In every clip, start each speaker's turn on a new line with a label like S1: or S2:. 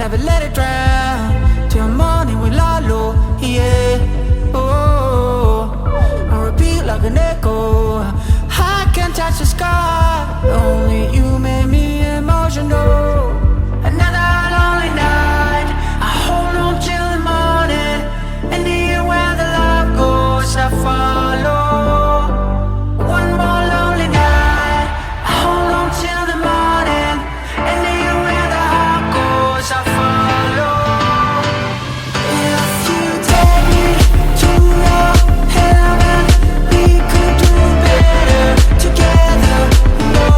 S1: never let it drown. Till morning we lie low, yeah. Oh, I repeat like an echo. I can't touch the sky. Only you made me emotional. Another lonely night. I hold on till the morning. And here where the love goes, I follow. One more lonely night. I hold on till the morning. And here where the heart goes, I follow. If you take me to your heaven, we could do better together. No.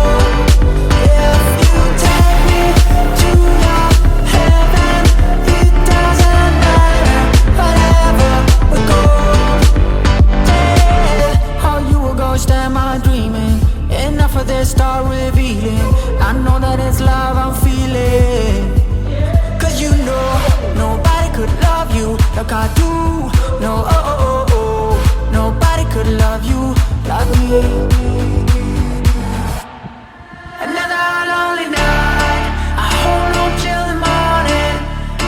S1: If you take me to your heaven, it doesn't matter. Whatever we go. Yeah. How you a ghost, am I dreaming? Enough of this, start revealing. I know that it's love I'm feeling. Cause you know, nobody could love you like I do. No, oh, oh, oh, oh. Nobody could love you like me. Another lonely night. I hold on till the morning.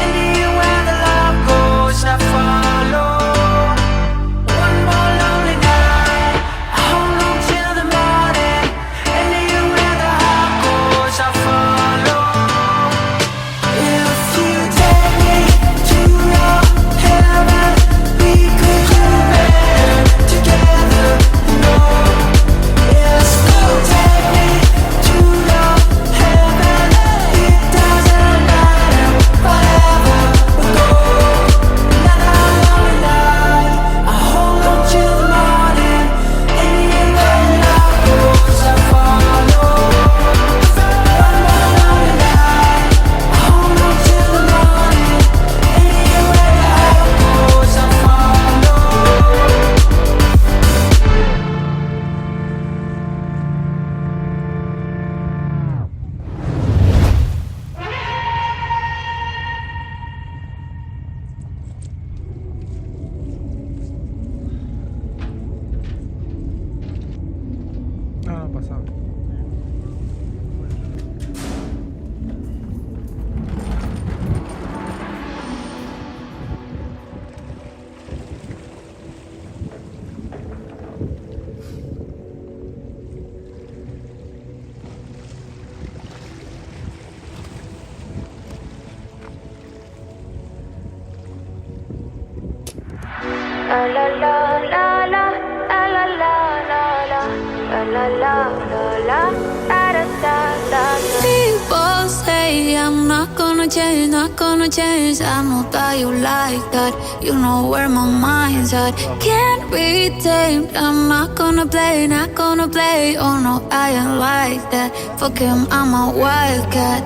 S1: And here where the love goes, I follow. One more lonely night. I hold on till the morning. And here where the heart goes, I follow. If you take me to your heaven, we could do better together. No. Yes, you take me to your heaven. It doesn't matter. Whatever we go. Another lonely night. I hold on till the morning. And here where love goes, I follow. One more lonely night. I hold on till the morning. And here where the heart goes, I follow.
S2: Ah, pasaba.
S3: La la la la la la la la la la la la la la da da da da. People say I'm not gonna change, not gonna change. I know that you like that. You know where my mind's at. Can't be tamed. I'm not gonna play, not gonna play. Oh no, I ain't like that. Fuck him, I'm a wildcat.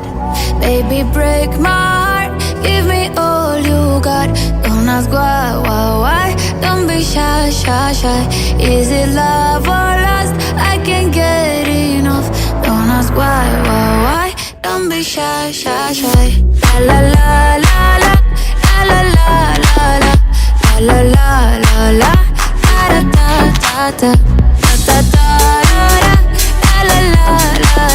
S3: Baby, break my heart. Give me all you got. Don't ask why. Don't be shy, shy, shy. Is it love or lust? I can't get enough. Don't ask why. Don't be shy, shy, shy. La la la la la la la la la la la la la la da da da da da da da da la la la la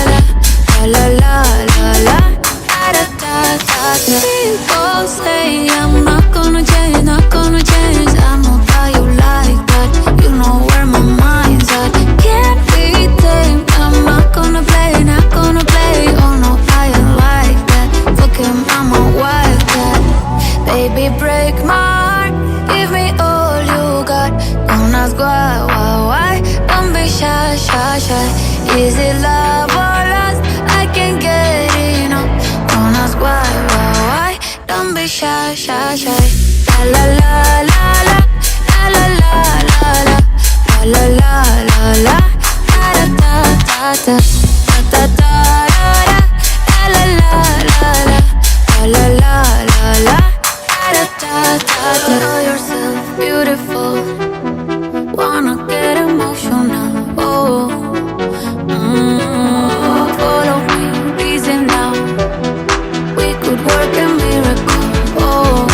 S3: la la la la da da da da. People say I'm not gonna change, not gonna change. I know that you like that. You know where my mind's at. Can't be tamed. I'm not gonna play, not gonna play. Oh no, I ain't like that. Fuck him, I'm a wildcat. Baby, break my heart. Give me all you got. Don't ask why. Don't be shy, shy, shy. Is it love or lust? I can't get enough. Don't ask why. Don't be shy, shy, shy. La la la la la la la la la la la la la da da da da da da da la la la la la la la la da da da da. Know yourself beautiful. Wanna get emotional. Oh, follow me, reason now. We could work a miracle. Oh.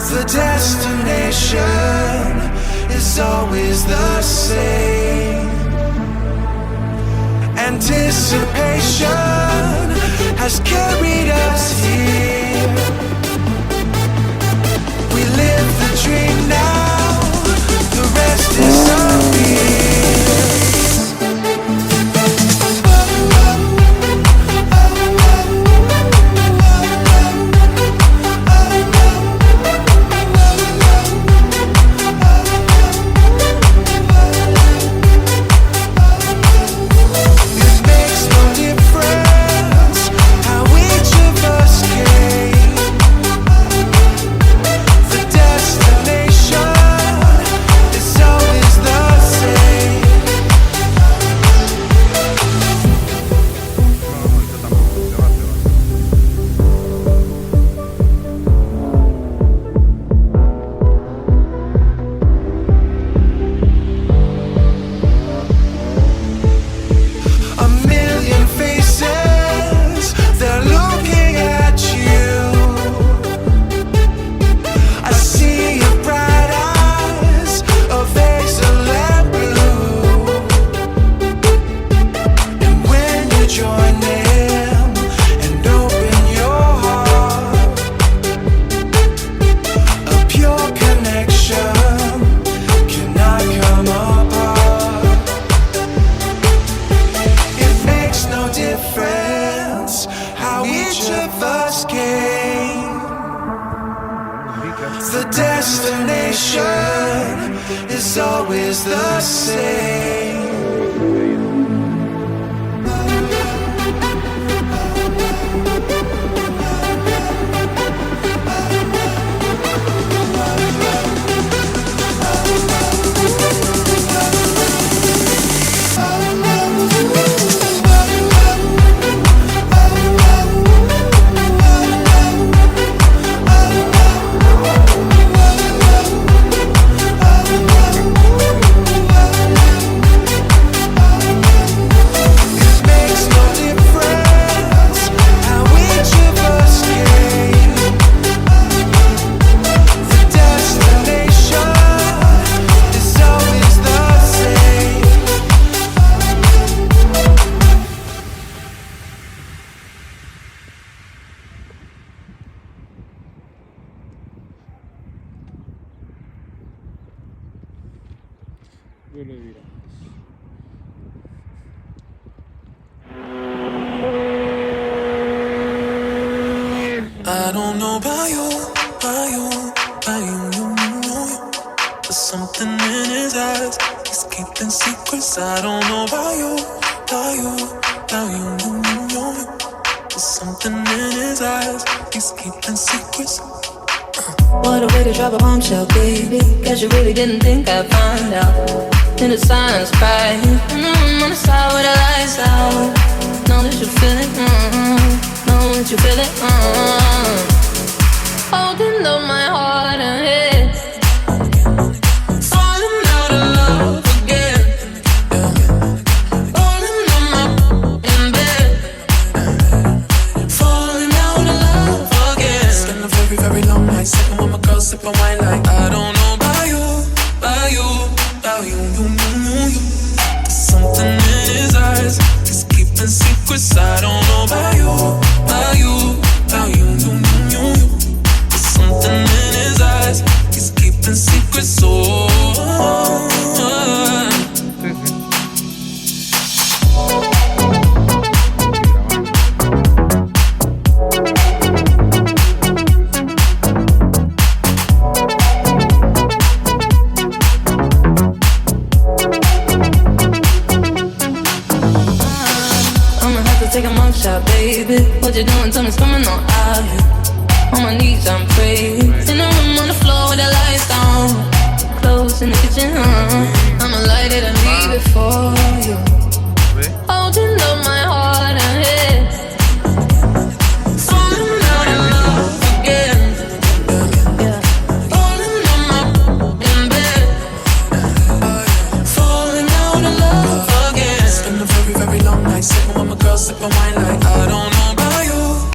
S1: The destination is always the same. Anticipation has carried us here. We live the dream now, the rest is up here. The destination is always the same.
S2: Böyle bir
S1: I don't know about you, there's something in his eyes, he's keeping secrets. I don't know about you, there's something in his eyes, he's keeping secrets.
S4: What a way to drop a bombshell, baby. Guess you really didn't think I'd find out. In the silence, crying, and I'm on the side with the lights out. Know that you feel it, know that you feel it, holding up my heart and head, falling out of love again, falling on my bed, falling out of love again.
S1: It's been a very, very long night, sipping with my girl, sipping wine like I don't know about you. There's something in his eyes, he's keeping secrets. I don't know about you. There's something in his eyes, he's keeping secrets.
S4: Take a mug shot, baby. What you doing? Tell me, coming on out here. On my knees, I'm praying. In the room on the floor with the lights down. Clothes in the kitchen, I'ma light it and leave.